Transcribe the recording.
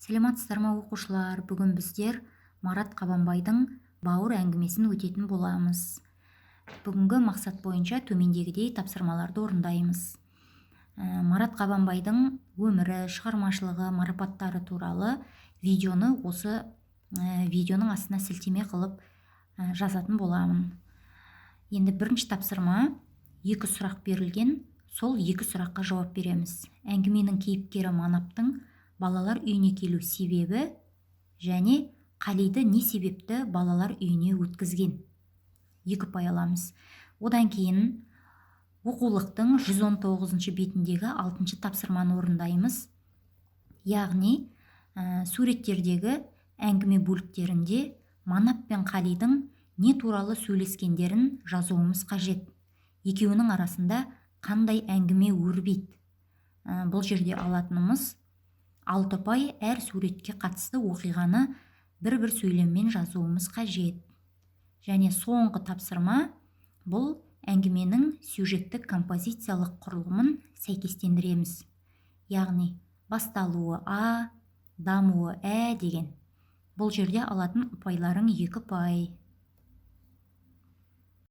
Саламатсыздар ма оқушылар? Бүгін біздер Марат Қабанбайдың бауыр әңгімесін өтетін боламыз. Бүгінгі мақсат бойынша төмендегідей тапсырмаларды орындаймыз. Марат Қабанбайдың өмірі, шығармашылығы, марапаттары туралы видеоны осы видеоның астына сілтеме қылып жазатын боламын. Енді бірінші тапсырма, екі сұрақ берілген, сол екі сұраққа жауап береміз. Әңгіменің кейіпкері Манаптың балалар үйіне келу себебі және Қалиды не себепті балалар үйіне өткізген. Екі ұпай аламыз. Одан кейін оқулықтың 119 бетіндегі 6 тапсырманы орындаймыз. Яғни суреттердегі әңгіме бөліктерінде Манап пен Қалидың не туралы сөйлескендерін жазуымыз қажет. Екеуінің арасында қандай әңгіме өрбиді. Бұл жерде алатынымыз 6 ұпай, әр суретке қатысты оқиғаны бір-бір сөйлеммен жазуымыз қажет. Және соңғы тапсырма, бұл әңгіменің сюжеттік композициялық құрылымын сәйкестендіреміз. Яғни басталуы А, дамуы Ә деген. Бұл жерде алатын ұпайларың 2 ұпай.